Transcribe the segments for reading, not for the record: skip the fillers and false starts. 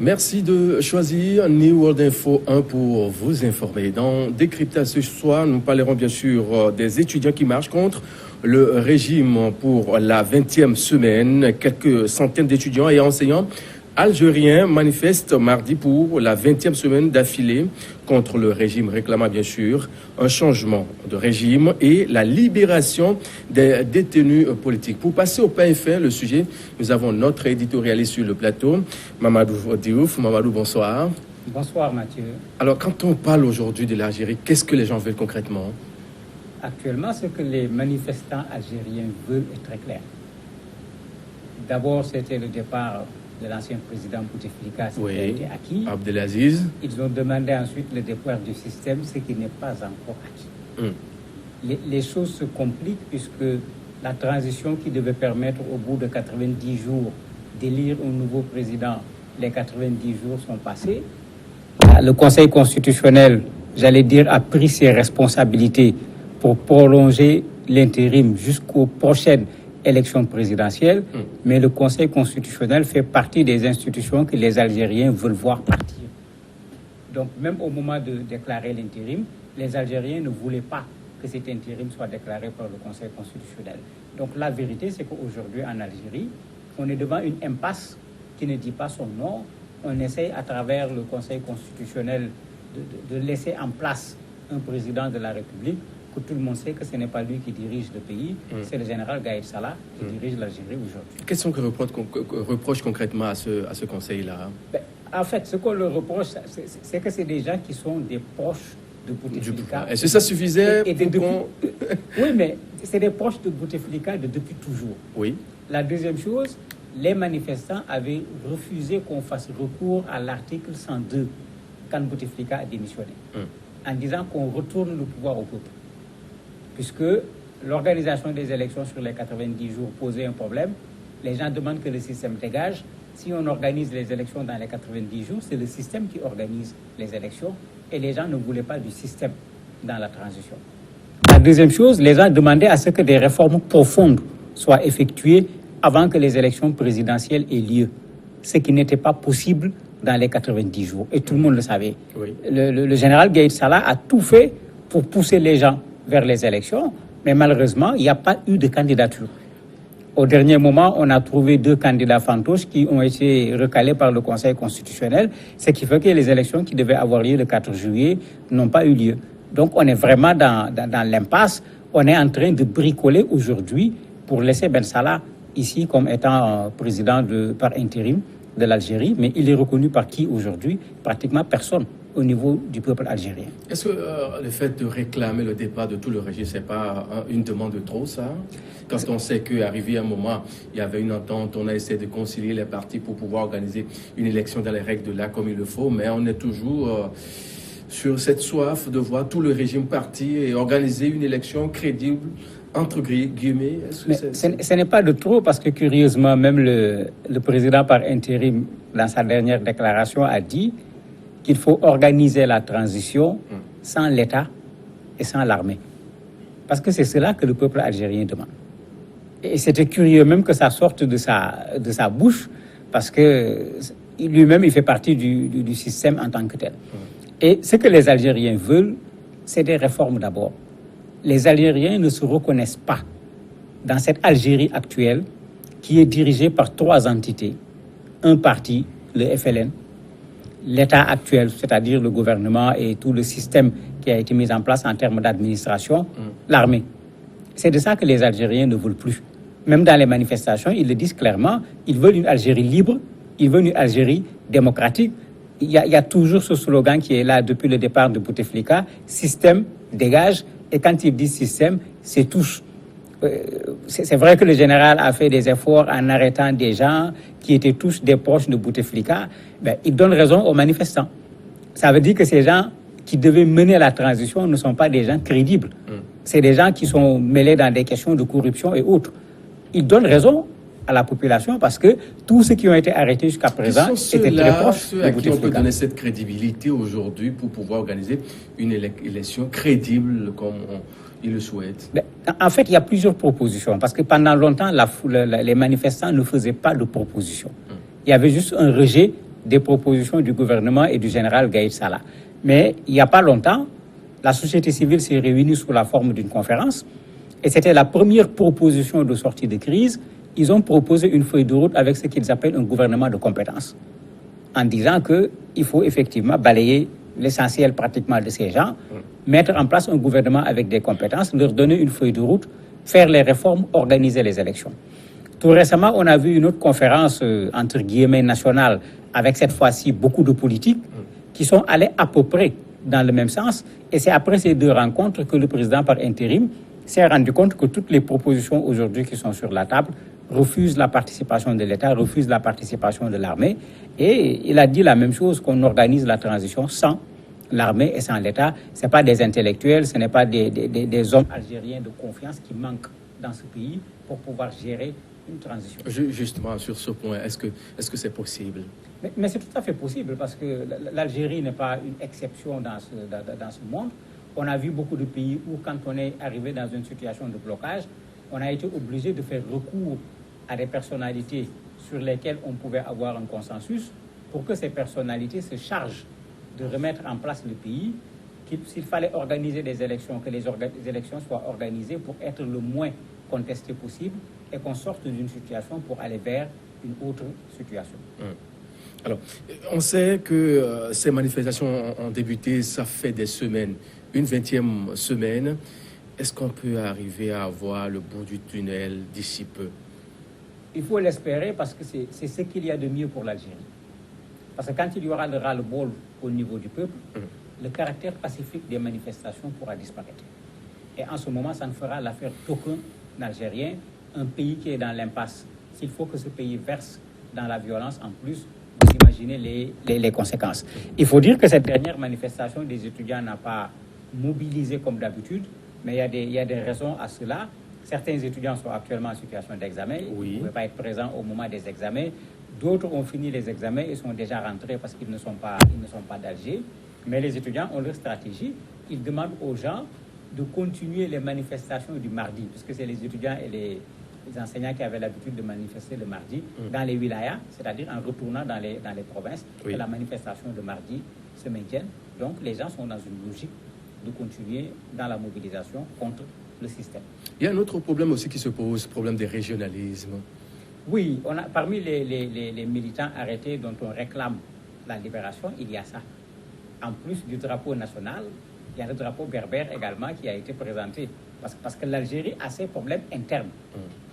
Merci de choisir New World Info 1 pour vous informer. Dans Décryptage ce soir, nous parlerons bien sûr des étudiants qui marchent contre le régime pour la 20e semaine. Quelques centaines d'étudiants et enseignants algériens manifestent mardi pour la 20e semaine d'affilée contre le régime, réclamant bien sûr un changement de régime et la libération des détenus politiques. Pour passer au pain fin, le sujet, nous avons notre éditorialiste sur le plateau, Mamadou Diouf. Mamadou, bonsoir. Bonsoir Mathieu. Alors, quand on parle aujourd'hui de l'Algérie, qu'est-ce que les gens veulent concrètement? Actuellement, ce que les manifestants algériens veulent est très clair. D'abord, c'était le départ de l'ancien président Bouteflika, qui a été acquis. Abdelaziz. Ils ont demandé ensuite le départ du système, ce qui n'est pas encore acquis. Les choses se compliquent puisque la transition qui devait permettre au bout de 90 jours d'élire un nouveau président, les 90 jours sont passés. Le Conseil constitutionnel, j'allais dire, a pris ses responsabilités pour prolonger l'intérim jusqu'aux prochaines élection présidentielle, mais le Conseil constitutionnel fait partie des institutions que les Algériens veulent voir partir. Donc, même au moment de déclarer l'intérim, les Algériens ne voulaient pas que cet intérim soit déclaré par le Conseil constitutionnel. Donc, la vérité, c'est qu'aujourd'hui, en Algérie, on est devant une impasse qui ne dit pas son nom. On essaye, à travers le Conseil constitutionnel, de laisser en place un président de la République. Tout le monde sait que ce n'est pas lui qui dirige le pays, c'est le général Gaïd Salah qui dirige l'Algérie aujourd'hui. Quels sont les reproches concrètement à ce conseil-là? En fait, ce qu'on leur reproche, c'est que c'est des gens qui sont des proches de Bouteflika. Est-ce que ça suffisait Oui, mais c'est des proches de Bouteflika depuis toujours. Oui. La deuxième chose, les manifestants avaient refusé qu'on fasse recours à l'article 102 quand Bouteflika a démissionné, en disant qu'on retourne le pouvoir au peuple. Puisque l'organisation des élections sur les 90 jours posait un problème, les gens demandent que le système dégage. Si on organise les élections dans les 90 jours, c'est le système qui organise les élections et les gens ne voulaient pas du système dans la transition. La deuxième chose, les gens demandaient à ce que des réformes profondes soient effectuées avant que les élections présidentielles aient lieu, ce qui n'était pas possible dans les 90 jours. Et tout le monde le savait. Oui. Le général Gaïd Salah a tout fait pour pousser les gens vers les élections, mais malheureusement, il n'y a pas eu de candidature. Au dernier moment, on a trouvé 2 candidats fantoches qui ont été recalés par le Conseil constitutionnel, ce qui fait que les élections qui devaient avoir lieu le 4 juillet n'ont pas eu lieu. Donc, on est vraiment dans l'impasse. On est en train de bricoler aujourd'hui pour laisser Ben Salah ici comme étant président par intérim de l'Algérie, mais il est reconnu par qui aujourd'hui? Pratiquement personne au niveau du peuple algérien. Est-ce que le fait de réclamer le départ de tout le régime, c'est pas une demande de trop, ça? Quand on sait qu'arrivé un moment, il y avait une entente, on a essayé de concilier les partis pour pouvoir organiser une élection dans les règles de l'art comme il le faut, mais on est toujours sur cette soif de voir tout le régime partir et organiser une élection crédible, entre guillemets. Ce n'est pas de trop, parce que curieusement, même le président par intérim, dans sa dernière déclaration, a dit qu'il faut organiser la transition sans l'État et sans l'armée. Parce que c'est cela que le peuple algérien demande. Et c'était curieux même que ça sorte de sa bouche, parce que lui-même, il fait partie du système en tant que tel. Et ce que les Algériens veulent, c'est des réformes d'abord. Les Algériens ne se reconnaissent pas dans cette Algérie actuelle qui est dirigée par 3 entités. Un parti, le FLN, l'État actuel, c'est-à-dire le gouvernement et tout le système qui a été mis en place en termes d'administration, l'armée. C'est de ça que les Algériens ne veulent plus. Même dans les manifestations, ils le disent clairement, ils veulent une Algérie libre, ils veulent une Algérie démocratique. Il y a toujours ce slogan qui est là depuis le départ de Bouteflika, système, dégage, et quand ils disent système, c'est touche. C'est vrai que le général a fait des efforts en arrêtant des gens qui étaient tous des proches de Bouteflika. Il donne raison aux manifestants. Ça veut dire que ces gens qui devaient mener la transition ne sont pas des gens crédibles. C'est des gens qui sont mêlés dans des questions de corruption et autres. Ils donnent raison à la population parce que tous ceux qui ont été arrêtés jusqu'à présent étaient très proches de Bouteflika. Ceux à qui on peut donner cette crédibilité aujourd'hui pour pouvoir organiser une élection crédible comme ils le souhaitent. En fait, il y a plusieurs propositions parce que pendant longtemps, les manifestants ne faisaient pas de propositions. Il y avait juste un rejet des propositions du gouvernement et du général Gaïd Salah. Mais il n'y a pas longtemps, la société civile s'est réunie sous la forme d'une conférence et c'était la première proposition de sortie de crise. Ils ont proposé une feuille de route avec ce qu'ils appellent un gouvernement de compétences, en disant qu'il faut effectivement balayer l'essentiel pratiquement de ces gens, mettre en place un gouvernement avec des compétences, leur donner une feuille de route, faire les réformes, organiser les élections. Tout récemment, on a vu une autre conférence, entre guillemets, nationale, avec cette fois-ci beaucoup de politiques qui sont allés à peu près dans le même sens. Et c'est après ces deux rencontres que le président par intérim s'est rendu compte que toutes les propositions aujourd'hui qui sont sur la table refusent la participation de l'État, refusent la participation de l'armée. Et il a dit la même chose, qu'on organise la transition sans l'armée et sans l'État. Ce n'est pas des intellectuels, ce n'est pas des hommes algériens de confiance qui manquent dans ce pays pour pouvoir gérer une transition. Justement, sur ce point, est-ce que c'est possible? Mais c'est tout à fait possible parce que l'Algérie n'est pas une exception dans ce monde. On a vu beaucoup de pays où, quand on est arrivé dans une situation de blocage, on a été obligé de faire recours à des personnalités sur lesquelles on pouvait avoir un consensus pour que ces personnalités se chargent de remettre en place le pays. S'il fallait organiser des élections, que les élections soient organisées pour être le moins contestées possible et qu'on sorte d'une situation pour aller vers une autre situation. Alors, on sait que ces manifestations ont débuté, ça fait des semaines, une 20e semaine. Est-ce qu'on peut arriver à voir le bout du tunnel d'ici peu? Il faut l'espérer parce que c'est ce qu'il y a de mieux pour l'Algérie. Parce que quand il y aura le ras-le-bol au niveau du peuple, le caractère pacifique des manifestations pourra disparaître. Et en ce moment, ça ne fera l'affaire d'aucun Algérien, un pays qui est dans l'impasse. S'il faut que ce pays verse dans la violence, en plus, vous imaginez les conséquences. Il faut dire que cette dernière manifestation des étudiants n'a pas mobilisé comme d'habitude, mais il y a des raisons à cela. Certains étudiants sont actuellement en situation d'examen, ils ne pouvaient pas être présents au moment des examens. D'autres ont fini les examens et sont déjà rentrés parce qu'ils ne sont pas d'Alger. Mais les étudiants ont leur stratégie. Ils demandent aux gens de continuer les manifestations du mardi, puisque c'est les étudiants et les enseignants qui avaient l'habitude de manifester le mardi dans les wilayas, c'est-à-dire en retournant dans les provinces, que la manifestation de mardi se maintienne. Donc les gens sont dans une logique de continuer dans la mobilisation contre le système. Il y a un autre problème aussi qui se pose, le problème des régionalismes. Oui, parmi les militants arrêtés dont on réclame la libération, il y a ça. En plus du drapeau national, il y a le drapeau berbère également qui a été présenté. Parce que l'Algérie a ses problèmes internes.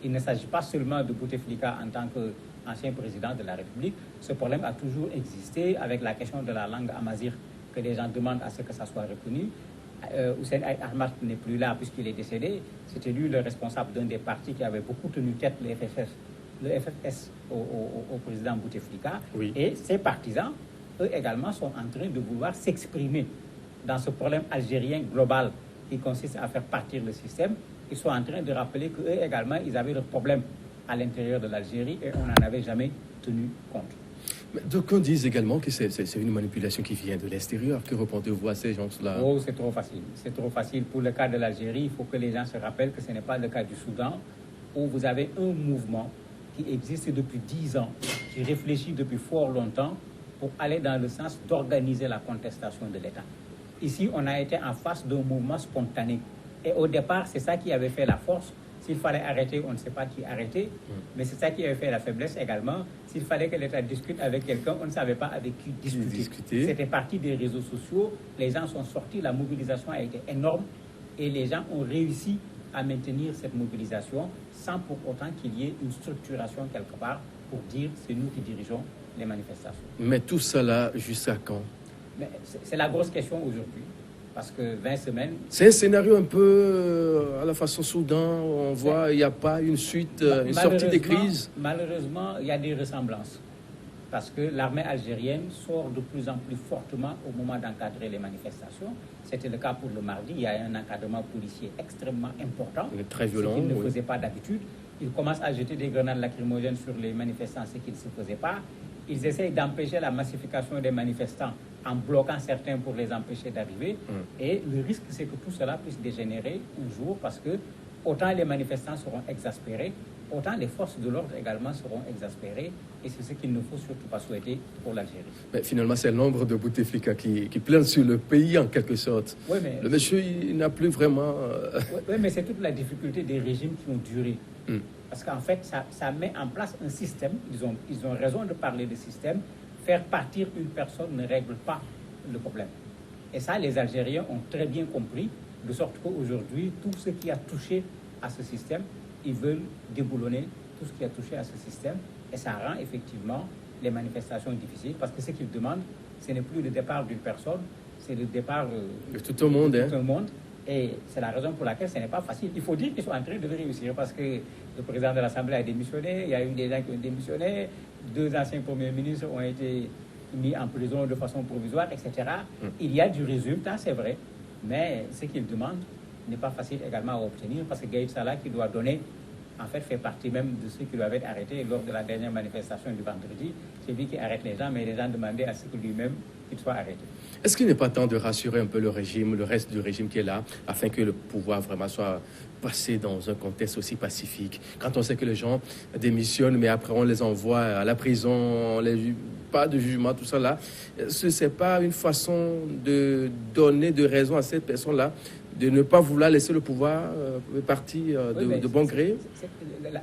Il ne s'agit pas seulement de Bouteflika en tant qu'ancien président de la République. Ce problème a toujours existé avec la question de la langue amazigh, que les gens demandent à ce que ça soit reconnu. Hussein Ahmad n'est plus là puisqu'il est décédé. C'était lui le responsable d'un des partis qui avait beaucoup tenu tête, le FFS, au président Bouteflika. Et ses partisans, eux également, sont en train de vouloir s'exprimer dans ce problème algérien global qui consiste à faire partir le système. Ils sont en train de rappeler qu'eux également, ils avaient leurs problèmes à l'intérieur de l'Algérie et on n'en avait jamais tenu compte. D'aucuns disent également que c'est une manipulation qui vient de l'extérieur. Que répondez-vous à ces gens-là? Oh, c'est trop facile. C'est trop facile. Pour le cas de l'Algérie, il faut que les gens se rappellent que ce n'est pas le cas du Soudan, où vous avez un mouvement qui existe depuis 10 ans, qui réfléchit depuis fort longtemps pour aller dans le sens d'organiser la contestation de l'État. Ici, on a été en face d'un mouvement spontané. Et au départ, c'est ça qui avait fait la force. S'il fallait arrêter, on ne sait pas qui arrêter. Mais c'est ça qui avait fait la faiblesse également. S'il fallait que l'État discute avec quelqu'un, on ne savait pas avec qui discuter. C'était parti des réseaux sociaux. Les gens sont sortis, la mobilisation a été énorme. Et les gens ont réussi à maintenir cette mobilisation sans pour autant qu'il y ait une structuration quelque part pour dire c'est nous qui dirigeons les manifestations. Mais tout cela, jusqu'à quand? C'est la grosse question aujourd'hui. Parce que 20 semaines... C'est un scénario un peu à la façon Soudan, où on voit il n'y a pas une suite, une sortie des crises. Malheureusement, il y a des ressemblances. Parce que l'armée algérienne sort de plus en plus fortement au moment d'encadrer les manifestations. C'était le cas pour le mardi. Il y a un encadrement policier extrêmement important. Très violent. Ce qu'il ne faisait pas d'habitude. Ils commencent à jeter des grenades lacrymogènes sur les manifestants, ce qu'ils ne se faisaient pas. Ils essayent d'empêcher la massification des manifestants en bloquant certains pour les empêcher d'arriver. Et le risque, c'est que tout cela puisse dégénérer un jour parce que autant les manifestants seront exaspérés, autant les forces de l'ordre également seront exaspérées et c'est ce qu'il ne faut surtout pas souhaiter pour l'Algérie. Mais finalement, c'est le nombre de Bouteflika qui plane sur le pays en quelque sorte. Oui, mais le monsieur, il n'a plus vraiment... Oui, mais c'est toute la difficulté des régimes qui ont duré. Parce qu'en fait, ça met en place un système, ils ont raison de parler de système, faire partir une personne ne règle pas le problème. Et ça, les Algériens ont très bien compris, de sorte qu'aujourd'hui, tout ce qui a touché à ce système, ils veulent déboulonner tout ce qui a touché à ce système. Et ça rend effectivement les manifestations difficiles, parce que ce qu'ils demandent, ce n'est plus le départ d'une personne, c'est le départ de tout le monde. Tout le monde. Et c'est la raison pour laquelle ce n'est pas facile. Il faut dire qu'ils sont en train de le réussir, parce que le président de l'Assemblée a démissionné, il y a eu des gens qui ont démissionné, 2 anciens premiers ministres ont été mis en prison de façon provisoire, etc. Il y a du résultat, c'est vrai, mais ce qu'ils demandent n'est pas facile également à obtenir, parce que Gaïd Salah, qui doit donner, en fait, fait partie même de ceux qui doivent être arrêtés lors de la dernière manifestation du vendredi. C'est lui qui arrête les gens, mais les gens demandaient à ce que lui-même qu'il soit arrêté. Est-ce qu'il n'est pas temps de rassurer un peu le régime, le reste du régime qui est là, afin que le pouvoir vraiment soit passé dans un contexte aussi pacifique? Quand on sait que les gens démissionnent, mais après on les envoie à la prison, pas de jugement, tout ça là, ce n'est pas une façon de donner de raison à cette personne-là de ne pas vouloir laisser le pouvoir partir de bon gré?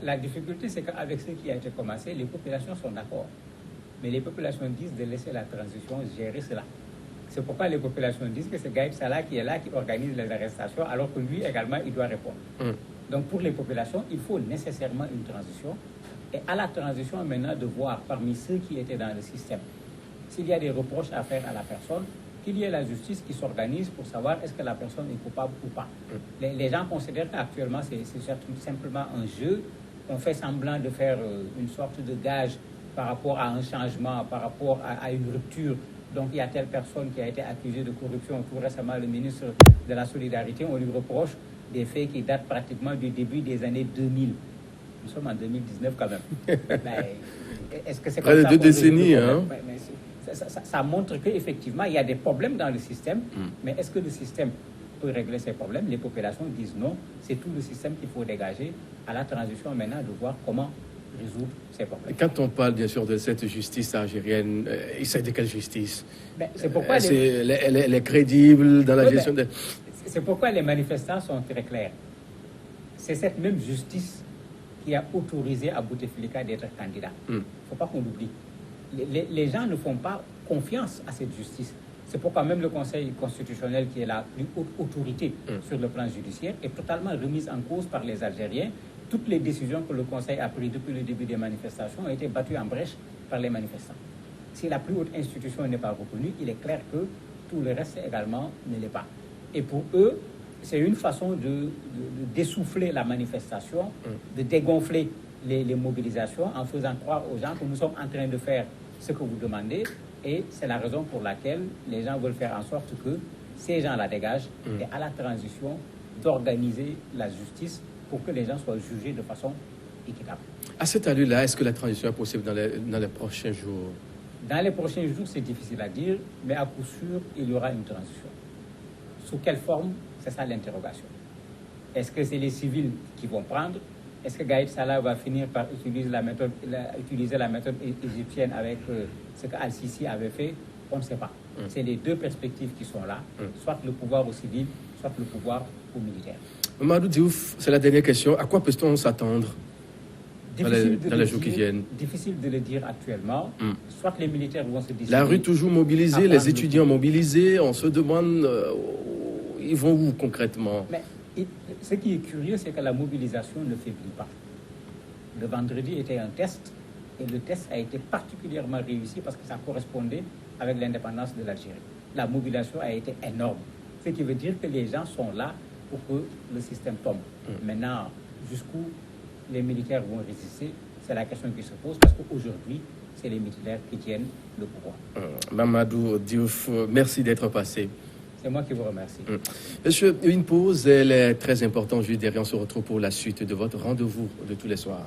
La difficulté, c'est qu'avec ce qui a été commencé, les populations sont d'accord. Mais les populations disent de laisser la transition gérer cela. C'est pourquoi les populations disent que c'est Gaïd Salah qui est là, qui organise les arrestations, alors que lui également, il doit répondre. Donc pour les populations, il faut nécessairement une transition. Et à la transition, maintenant, de voir parmi ceux qui étaient dans le système, s'il y a des reproches à faire à la personne, qu'il y ait la justice qui s'organise pour savoir est-ce que la personne est coupable ou pas. Les gens considèrent qu'actuellement, c'est simplement un jeu. On fait semblant de faire une sorte de gage par rapport à un changement, par rapport à une rupture. Donc, il y a telle personne qui a été accusée de corruption. Tout récemment, le ministre de la Solidarité, on lui reproche des faits qui datent pratiquement du début des années 2000. Nous sommes en 2019 quand même. Est-ce que c'est comme près ça de 2 décennies, hein? Ça montre qu'effectivement, il y a des problèmes dans le système. Mais est-ce que le système peut régler ces problèmes? Les populations disent non. C'est tout le système qu'il faut dégager à la transition maintenant de voir comment résoudre ces problèmes. Quand on parle bien sûr de cette justice algérienne, il s'agit de quelle justice? C'est pourquoi elle est crédible dans la gestion de... C'est pourquoi les manifestants sont très clairs. C'est cette même justice qui a autorisé à Bouteflika d'être candidat. Il ne faut pas qu'on l'oublie. Les gens ne font pas confiance à cette justice. C'est pourquoi même le Conseil constitutionnel, qui est la plus haute autorité sur le plan judiciaire, est totalement remise en cause par les Algériens. Toutes les décisions que le Conseil a prises depuis le début des manifestations ont été battues en brèche par les manifestants. Si la plus haute institution n'est pas reconnue, il est clair que tout le reste également ne l'est pas. Et pour eux, c'est une façon de dessouffler la manifestation, de dégonfler les mobilisations en faisant croire aux gens que nous sommes en train de faire ce que vous demandez. Et c'est la raison pour laquelle les gens veulent faire en sorte que ces gens la dégagent et à la transition d'organiser la justice pour que les gens soient jugés de façon équitable. À cette allure-là, est-ce que la transition est possible dans les prochains jours? Dans les prochains jours, c'est difficile à dire, mais à coup sûr, il y aura une transition. Sous quelle forme? C'est ça l'interrogation. Est-ce que c'est les civils qui vont prendre? Est-ce que Gaïd Salah va finir par utiliser la méthode égyptienne avec ce qu'Al-Sisi avait fait? On ne sait pas. C'est les deux perspectives qui sont là, soit le pouvoir au civil, soit le pouvoir au militaire. Mamadou Diouf, c'est la dernière question. À quoi peut-on s'attendre dans les jours qui viennent? Difficile de le dire actuellement. Soit les militaires vont se décider. La rue toujours mobilisée, les étudiants mobilisés. On se demande, ils vont où concrètement? Mais ce qui est curieux, c'est que la mobilisation ne faiblit pas. Le vendredi était un test, et le test a été particulièrement réussi parce que ça correspondait avec l'indépendance de l'Algérie. La mobilisation a été énorme. Ce qui veut dire que les gens sont là pour que le système tombe. Maintenant, jusqu'où les militaires vont résister, c'est la question qui se pose, parce qu'aujourd'hui, c'est les militaires qui tiennent le pouvoir. Mamadou Diouf, merci d'être passé. C'est moi qui vous remercie. Monsieur, une pause, elle est très importante. Juste derrière, on se retrouve pour la suite de votre rendez-vous de tous les soirs.